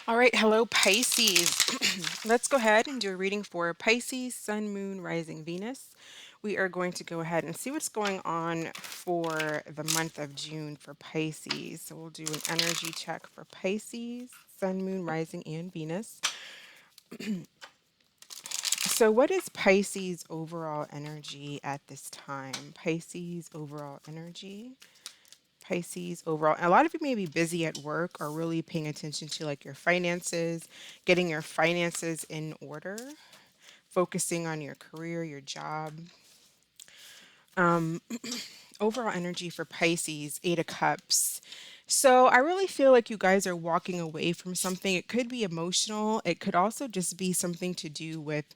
All right, hello Pisces. Let's go ahead and do a reading for Pisces, Sun, Moon, Rising, Venus. We are going to go ahead and see what's going on for the month of June for Pisces. So we'll do an energy check for Pisces, Sun, Moon, Rising, and Venus. So, what is Pisces' overall energy at this time? Pisces' overall energy. Pisces overall. A lot of you may be busy at work or really paying attention to like your finances, getting your finances in order, focusing on your career, your job. Overall energy for Pisces, Eight of Cups. So I really feel like you guys are walking away from something. It could be emotional. It could also just be something to do with,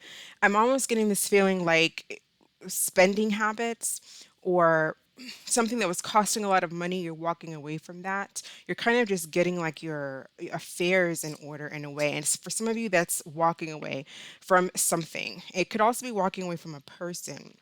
I'm almost getting this feeling like spending habits or something that was costing a lot of money. You're walking away from that. You're kind of just getting like your affairs in order in a way. And for some of you, that's walking away from something. It could also be walking away from a person.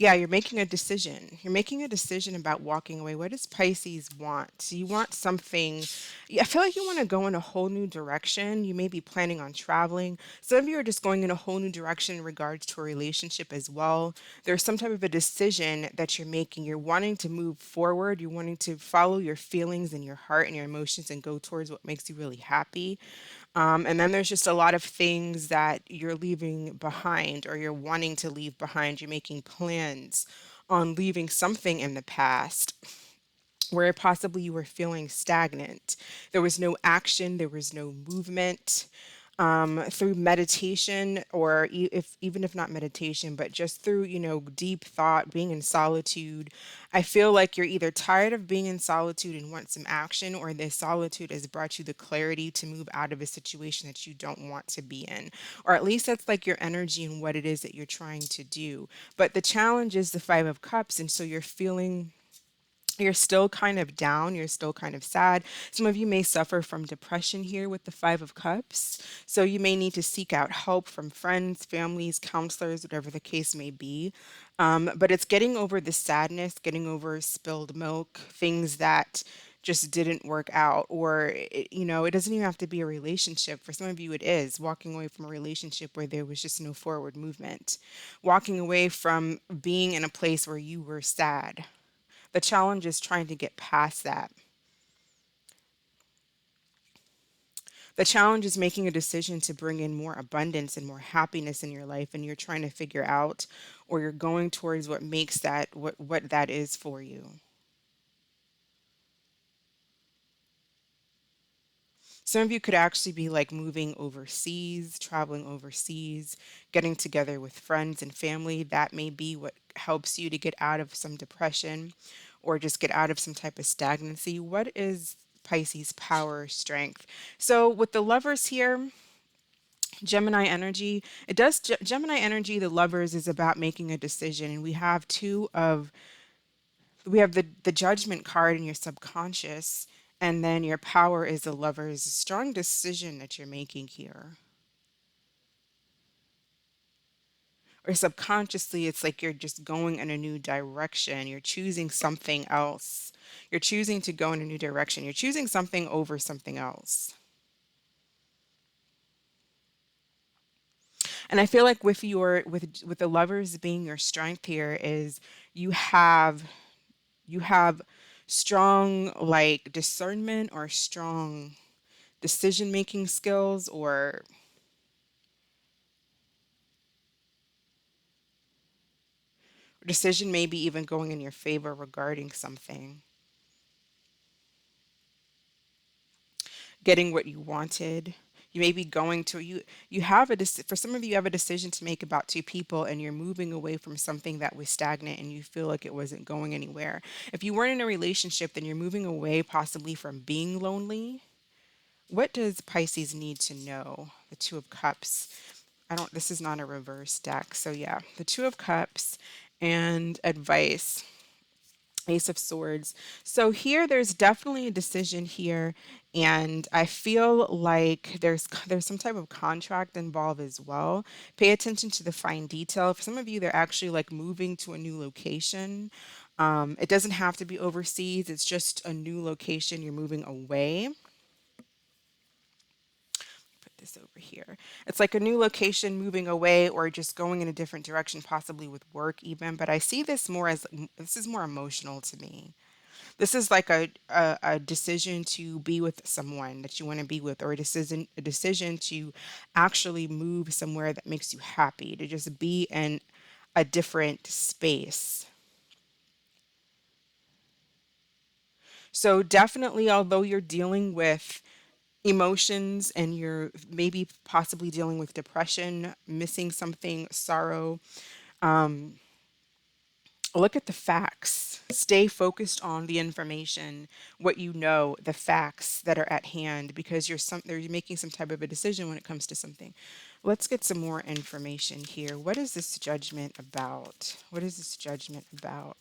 Yeah, you're making a decision. You're making a decision about walking away. What does Pisces want? So you want something, yeah, I feel like you want to go in a whole new direction. You may be planning on traveling. Some of you are just going in a whole new direction in regards to a relationship as well. There's some type of a decision that you're making. You're wanting to move forward. You're wanting to follow your feelings and your heart and your emotions and go towards what makes you really happy. And then there's just a lot of things that you're leaving behind or you're wanting to leave behind. You're making plans on leaving something in the past where possibly you were feeling stagnant. There was no action, there was no movement. Through meditation, or if even if not meditation, but just through deep thought, being in solitude, I feel like you're either tired of being in solitude and want some action, or this solitude has brought you the clarity to move out of a situation that you don't want to be in, or at least that's like your energy and what it is that you're trying to do. But the challenge is the Five of Cups, and so you're still kind of down, you're still kind of sad. Some of you may suffer from depression here with the Five of Cups. So you may need to seek out help from friends, families, counselors, whatever the case may be. But it's getting over the sadness, getting over spilled milk, things that just didn't work out, or it doesn't even have to be a relationship. For some of you it is walking away from a relationship where there was just no forward movement, walking away from being in a place where you were sad. The challenge is trying to get past that. The challenge is making a decision to bring in more abundance and more happiness in your life, and you're trying to figure out, or you're going towards what makes that what that is for you. Some of you could actually be like moving overseas, traveling overseas, getting together with friends and family. That may be what helps you to get out of some depression or just get out of some type of stagnancy. What is Pisces power, strength? So with the lovers here, Gemini energy, it does Gemini energy, the lovers is about making a decision. And we have the judgment card in your subconscious, and then your power is the lover's strong decision that you're making here. Or subconsciously, it's like you're just going in a new direction. You're choosing something else. You're choosing to go in a new direction. You're choosing something over something else. And I feel like with the lovers being your strength here is you have you have strong like discernment or strong decision making skills, or decision maybe even going in your favor regarding something, getting what you wanted. You may be going to you have for some of you, you have a decision to make about two people, and you're moving away from something that was stagnant and you feel like it wasn't going anywhere. If you weren't in a relationship, then you're moving away possibly from being lonely. What does Pisces need to know? The Two of Cups. I don't, this is not a reverse deck. So yeah, the Two of Cups and advice. Ace of Swords. So here there's definitely a decision here, and I feel like there's some type of contract involved as well. Pay attention to the fine detail. For some of you, they're actually like moving to a new location. It doesn't have to be overseas. It's just a new location. You're moving away. this over here. It's like a new location, moving away, or just going in a different direction, possibly with work even. But I see this more as this is more emotional to me. This is like a decision to be with someone that you want to be with, or a decision to actually move somewhere that makes you happy, to just be in a different space. So definitely, although you're dealing with emotions and you're maybe possibly dealing with depression, missing something, sorrow, look at the facts. Stay focused on the information, what you know, the facts that are at hand, because you're making some type of a decision when it comes to something. Let's get some more information here. What is this judgment about? What is this judgment about?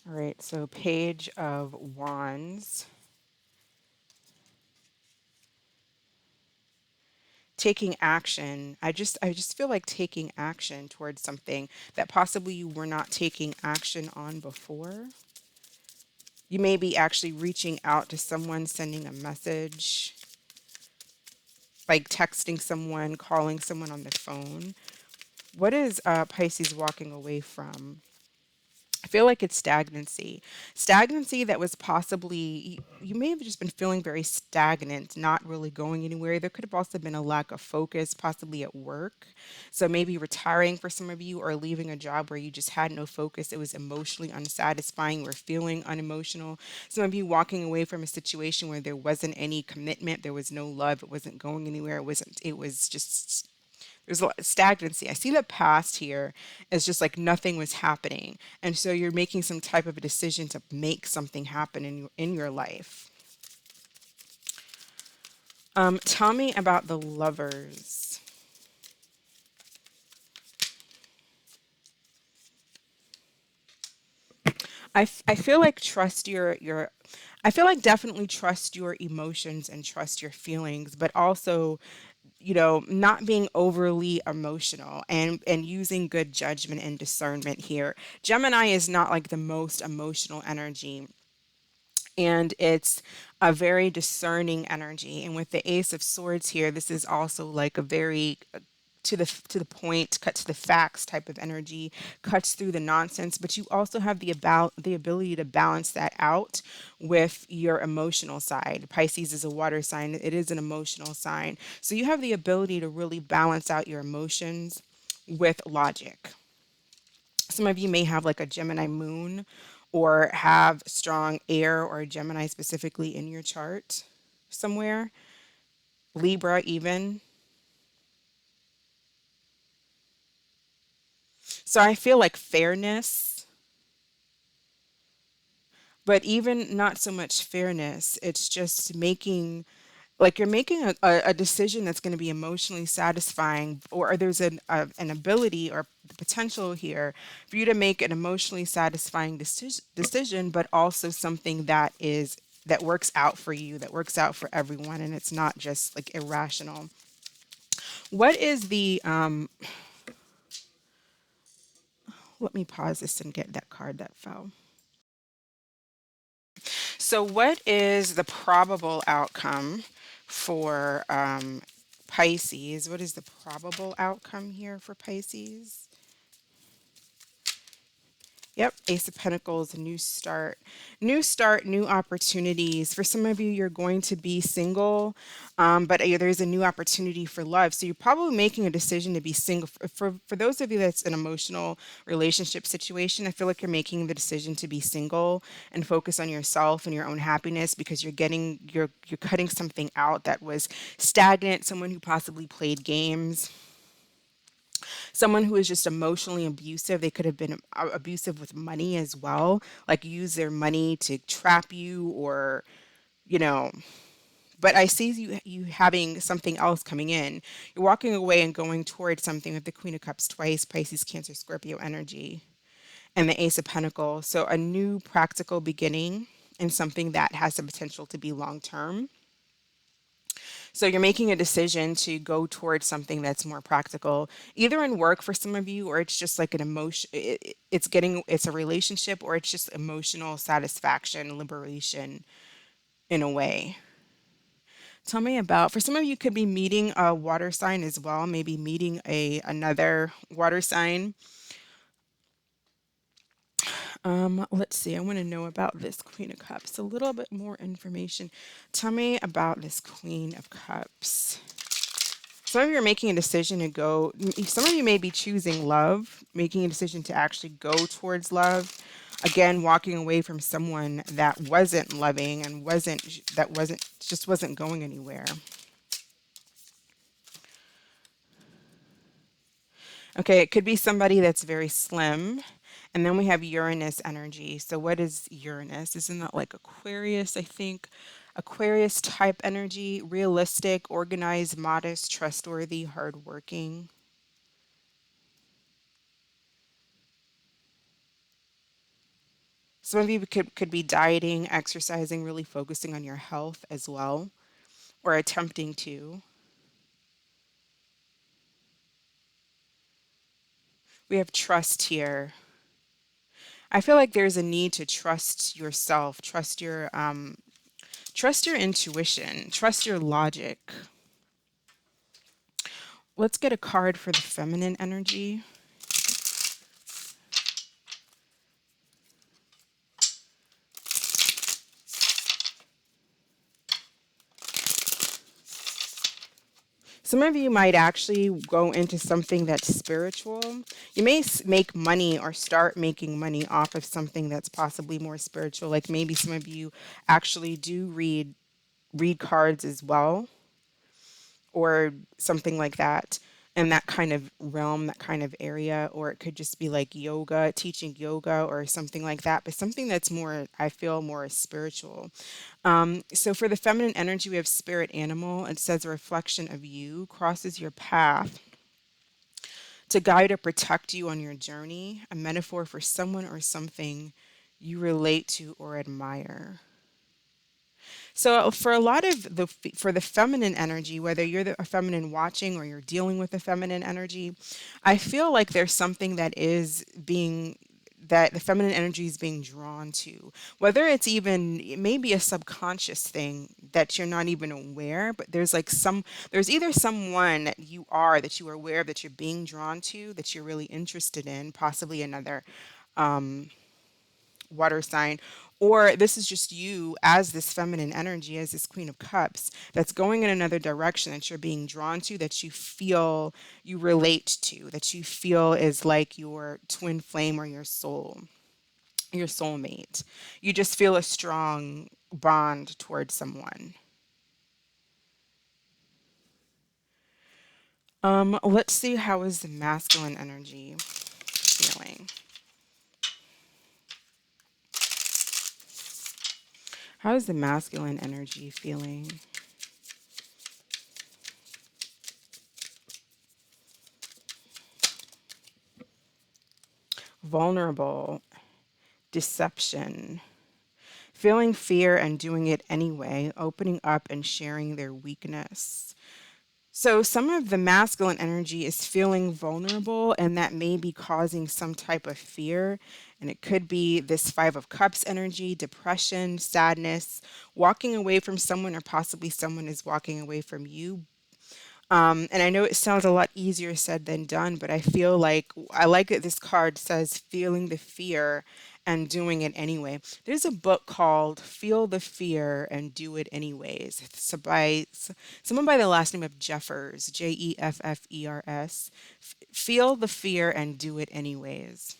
All right, so Page of Wands. Taking action. I just feel like taking action towards something that possibly you were not taking action on before. You may be actually reaching out to someone, sending a message, like texting someone, calling someone on the phone. What is Pisces walking away from? I feel like it's stagnancy. Stagnancy that was possibly, you may have just been feeling very stagnant, not really going anywhere. There could have also been a lack of focus, possibly at work. So maybe retiring for some of you, or leaving a job where you just had no focus. It was emotionally unsatisfying. You were feeling unemotional. Some of you walking away from a situation where there wasn't any commitment, there was no love, it wasn't going anywhere. It was just there's a lot of stagnancy. I see the past here as just like nothing was happening. And so you're making some type of a decision to make something happen in your life. Tell me about the lovers. I feel like trust your I feel like definitely trust your emotions and trust your feelings, but also, not being overly emotional, and using good judgment and discernment here. Gemini is not like the most emotional energy, and it's a very discerning energy. And with the Ace of Swords here, this is also like a very to the point, cut to the facts type of energy, cuts through the nonsense. But you also have the ability to balance that out with your emotional side. Pisces is a water sign; it is an emotional sign, so you have the ability to really balance out your emotions with logic. Some of you may have like a Gemini moon, or have strong air or Gemini specifically in your chart somewhere. Libra, even. So I feel like fairness, but even not so much fairness. It's just making, like, you're making a decision that's going to be emotionally satisfying, or there's an ability or the potential here for you to make an emotionally satisfying decision, but also something that works out for you, that works out for everyone, and it's not just like irrational. What is the let me pause this and get that card that fell. So, what is the probable outcome for Pisces? What is the probable outcome here for Pisces? Yep, Ace of Pentacles, new start. New start, new opportunities. For some of you, you're going to be single, but there's a new opportunity for love. So you're probably making a decision to be single. For those of you that's an emotional relationship situation, I feel like you're making the decision to be single and focus on yourself and your own happiness, because you're cutting something out that was stagnant, someone who possibly played games, someone who is just emotionally abusive. They could have been abusive with money as well, like use their money to trap you, or you know. But I see you having something else coming in. You're walking away and going towards something with the Queen of Cups twice, Pisces, Cancer, Scorpio energy, and the Ace of Pentacles. So a new practical beginning, and something that has the potential to be long term. So you're making a decision to go towards something that's more practical, either in work for some of you, or it's just like an emotion. It's a relationship, or it's just emotional satisfaction, liberation in a way. Tell me about, for some of you, could be meeting a water sign as well, maybe meeting a another water sign. Let's see. I want to know about this Queen of Cups. A little bit more information. Tell me about this Queen of Cups. Some of you are making a decision to go, some of you may be choosing love, making a decision to actually go towards love. Again, walking away from someone that wasn't loving and just wasn't going anywhere. Okay, it could be somebody that's very slim. And then we have Uranus energy. So what is Uranus? Isn't that like Aquarius, I think? Aquarius type energy, realistic, organized, modest, trustworthy, hardworking. Some of you could be dieting, exercising, really focusing on your health as well, or attempting to. We have trust here. I feel like there's a need to trust yourself, trust your intuition, trust your logic. Let's get a card for the feminine energy. Some of you might actually go into something that's spiritual. You may make money or start making money off of something that's possibly more spiritual. Like maybe some of you actually do read cards as well, or something like that, in that kind of realm, that kind of area. Or it could just be like yoga, teaching yoga or something like that, but something that's more, I feel, more spiritual. So for the feminine energy, we have spirit animal. It says a reflection of you crosses your path to guide or protect you on your journey, a metaphor for someone or something you relate to or admire. So for a lot of for the feminine energy, whether you're a feminine watching or you're dealing with a feminine energy, I feel like there's something that the feminine energy is being drawn to. Whether it's even, it may be a subconscious thing that you're not even aware, but there's either someone that you are aware of, that you're being drawn to, that you're really interested in, possibly another water sign, or this is just you as this feminine energy, as this Queen of Cups, that's going in another direction, that you're being drawn to, that you feel you relate to, that you feel is like your twin flame or your soulmate. You just feel a strong bond towards someone. Let's see, how is the masculine energy feeling? How is the masculine energy feeling? Vulnerable, deception, feeling fear and doing it anyway, opening up and sharing their weakness. So, some of the masculine energy is feeling vulnerable, and that may be causing some type of fear. And it could be this Five of Cups energy, depression, sadness, walking away from someone, or possibly someone is walking away from you. And I know it sounds a lot easier said than done, but I like that this card says feeling the fear and doing it anyway. There's a book called Feel the Fear and Do It Anyways. It's someone by the last name of Jeffers, Jeffers. Feel the fear and do it anyways.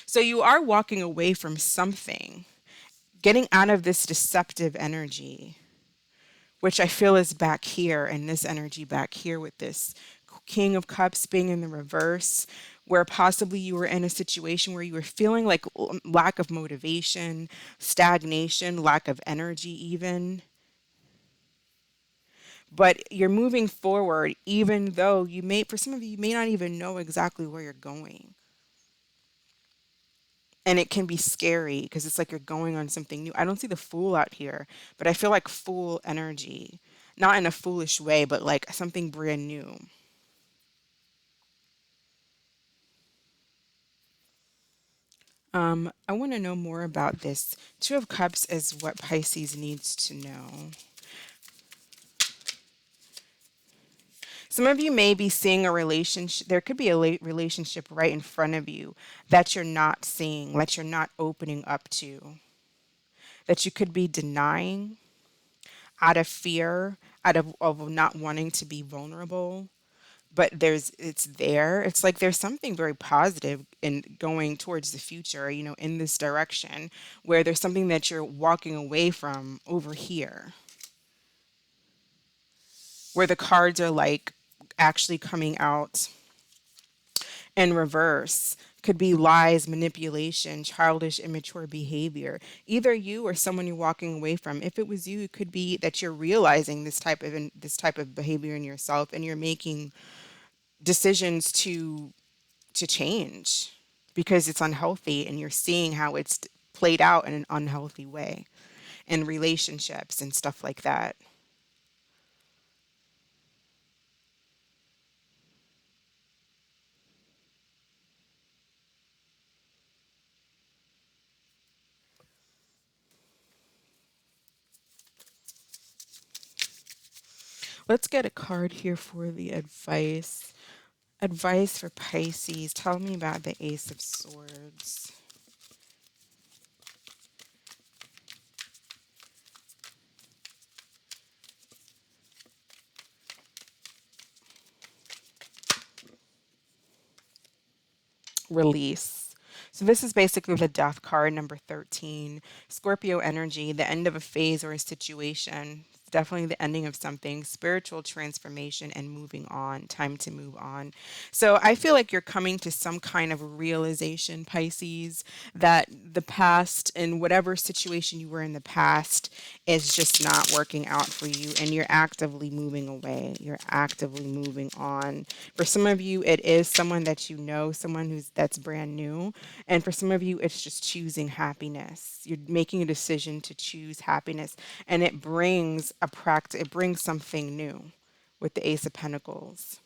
So you are walking away from something, getting out of this deceptive energy, which I feel is back here, and this energy back here with this King of Cups being in the reverse, where possibly you were in a situation where you were feeling like lack of motivation, stagnation, lack of energy, even. But you're moving forward, even though for some of you, you may not even know exactly where you're going. And it can be scary because it's like you're going on something new. I don't see the Fool out here, but I feel like Fool energy. Not in a foolish way, but like something brand new. I want to know more about this. Two of Cups is what Pisces needs to know. Some of you may be seeing a relationship. There could be a relationship right in front of you that you're not seeing, that you're not opening up to, that you could be denying out of fear, of not wanting to be vulnerable. But it's there. It's like there's something very positive in going towards the future, in this direction, where there's something that you're walking away from over here, where the cards are like actually coming out in reverse. Could be lies, manipulation, childish, immature behavior. Either you or someone you're walking away from. If it was you, it could be that you're realizing this type of behavior in yourself, and you're making decisions to change because it's unhealthy, and you're seeing how it's played out in an unhealthy way in relationships and stuff like that. Let's get a card here for the advice. Advice for Pisces. Tell me about the Ace of Swords. Release. So this is basically the death card, number 13. Scorpio energy, the end of a phase or a situation. It's definitely the ending of something, spiritual transformation and moving on, time to move on. So I feel like you're coming to some kind of realization, Pisces, that the past and whatever situation you were in the past is just not working out for you, and you're actively moving away. You're actively moving on. For some of you, it is someone that you know, someone that's brand new. And for some of you, it's just choosing happiness. You're making a decision to choose happiness. And it brings something new with the Ace of Pentacles.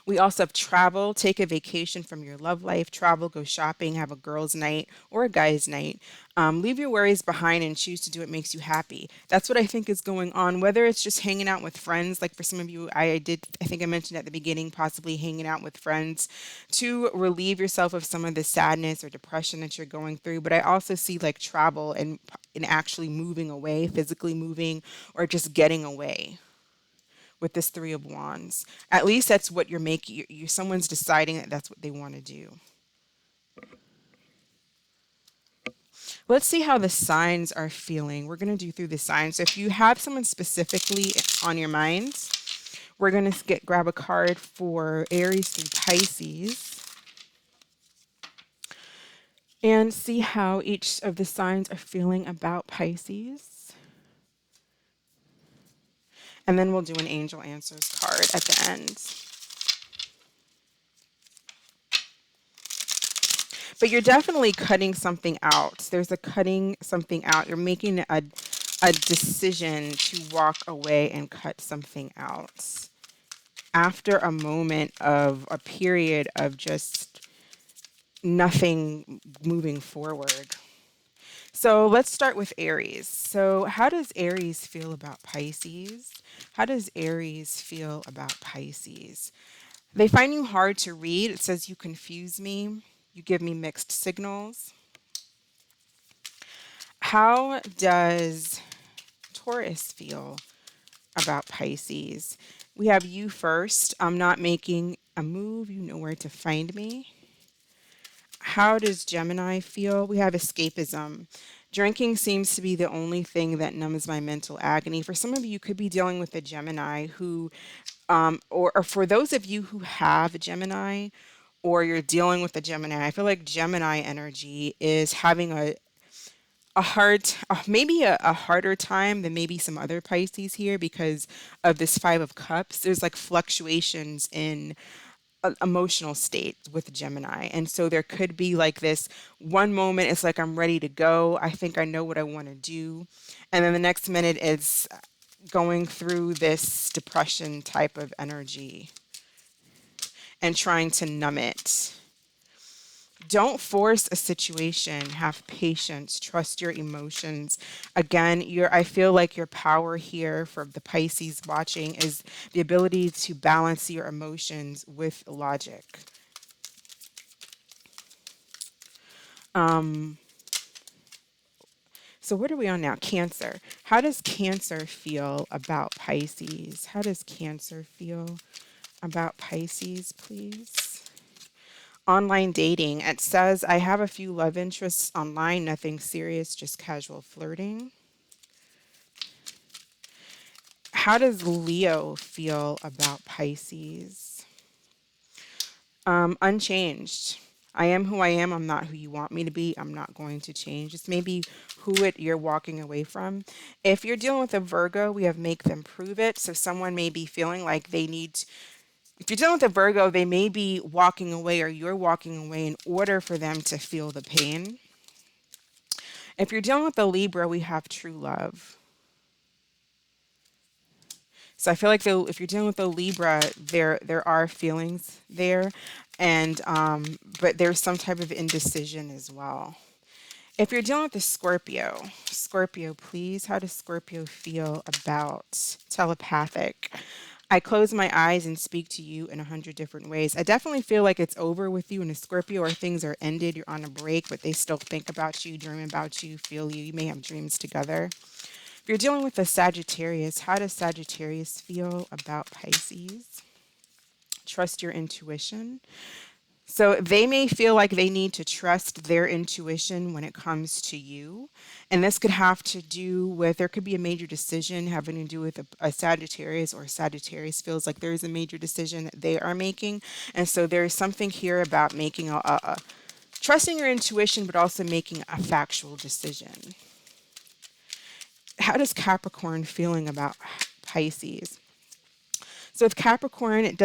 We also have travel, take a vacation from your love life, travel, go shopping, have a girls' night or a guys' night. Leave your worries behind and choose to do what makes you happy. That's what I think is going on. Whether it's just hanging out with friends, like for some of you, I think I mentioned at the beginning, possibly hanging out with friends to relieve yourself of some of the sadness or depression that you're going through. But I also see like travel and actually moving away, physically moving, or just getting away with this Three of Wands. At least that's what you're making. Someone's deciding that that's what they want to do. Let's see how the signs are feeling. We're going to do through the signs. So if you have someone specifically on your mind, we're going to grab a card for Aries through Pisces and see how each of the signs are feeling about Pisces. And then we'll do an angel answers card at the end. But you're definitely cutting something out. There's a cutting something out. You're making a decision to walk away and cut something out after a moment of a period of just nothing moving forward. So let's start with Aries. So how does Aries feel about Pisces? How does Aries feel about Pisces? They find you hard to read. It says you confuse me. You give me mixed signals. How does Taurus feel about Pisces? We have you first. I'm not making a move. You know where to find me. How does Gemini feel? We have escapism. Drinking seems to be the only thing that numbs my mental agony. For some of you, could be dealing with a Gemini who, or for those of you who have a Gemini, or you're dealing with a Gemini, I feel like Gemini energy is having a hard, maybe a harder time than maybe some other Pisces here because of this Five of Cups. There's like fluctuations in emotional state with Gemini. And so there could be like this one moment, it's like I'm ready to go. I think I know what I want to do. And then the next minute, it's going through this depression type of energy and trying to numb it. Don't force a situation. Have patience. Trust your emotions. Again, I feel like your power here for the Pisces watching is the ability to balance your emotions with logic. So what are we on now? Cancer. How does Cancer feel about Pisces? How does Cancer feel about Pisces, please? Online dating. It says, I have a few love interests online, nothing serious, just casual flirting. How does Leo feel about Pisces? Unchanged. I am who I am. I'm not who you want me to be. I'm not going to change. It's maybe you're walking away from. If you're dealing with a Virgo, we have make them prove it. So someone may be feeling like they need, if you're dealing with a Virgo, they may be walking away or you're walking away in order for them to feel the pain. If you're dealing with a Libra, we have true love. So I feel like if you're dealing with a Libra, there are feelings there, and but there's some type of indecision as well. If you're dealing with a Scorpio, Scorpio, please, how does Scorpio feel about telepathic? I close my eyes and speak to you in 100 different ways. I definitely feel like it's over with you in a Scorpio, or things are ended. You're on a break, but they still think about you, dream about you, feel you. You may have dreams together. If you're dealing with a Sagittarius, how does Sagittarius feel about Pisces? Trust your intuition. So they may feel like they need to trust their intuition when it comes to you. And this could have to do with, there could be a major decision having to do with a Sagittarius, or Sagittarius feels like there is a major decision that they are making. And so there's something here about making trusting your intuition, but also making a factual decision. How does Capricorn feeling about Pisces? So with Capricorn,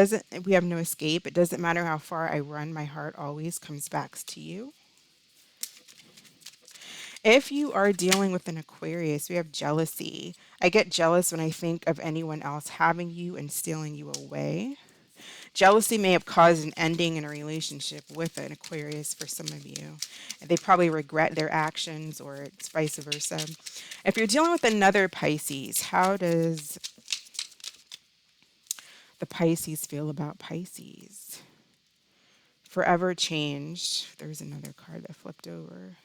we have no escape. It doesn't matter how far I run, my heart always comes back to you. If you are dealing with an Aquarius, we have jealousy. I get jealous when I think of anyone else having you and stealing you away. Jealousy may have caused an ending in a relationship with an Aquarius for some of you. They probably regret their actions, or it's vice versa. If you're dealing with another Pisces, how does the Pisces feel about Pisces? Forever changed. There's another card that flipped over.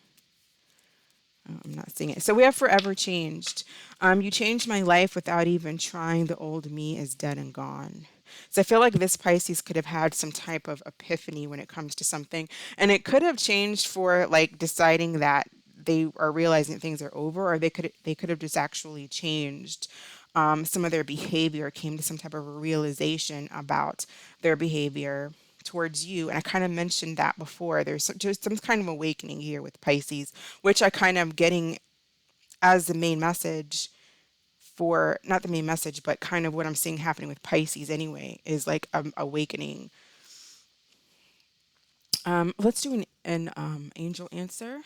Oh, I'm not seeing it. So we have forever changed. You changed my life without even trying. The old me is dead and gone. So I feel like this Pisces could have had some type of epiphany when it comes to something. And it could have changed for like deciding that they are realizing that things are over, or they could have just actually changed some of their behavior, came to some type of a realization about their behavior towards you. And I kind of mentioned that before. There's just some kind of awakening here with Pisces, which I kind of getting as the main message for, not the main message, but kind of what I'm seeing happening with Pisces anyway, is like awakening. Let's do an angel answer.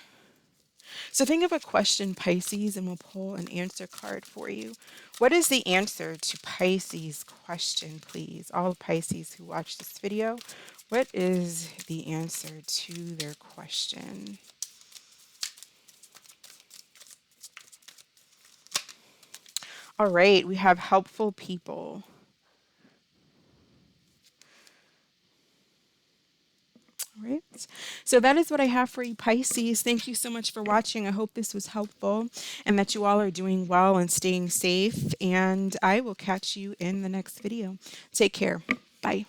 So think of a question, Pisces, and we'll pull an answer card for you. What is the answer to Pisces' question, please? All Pisces who watch this video, what is the answer to their question? All right, we have helpful people. All right, so that is what I have for you, Pisces. Thank you so much for watching. I hope this was helpful and that you all are doing well and staying safe. And I will catch you in the next video. Take care. Bye.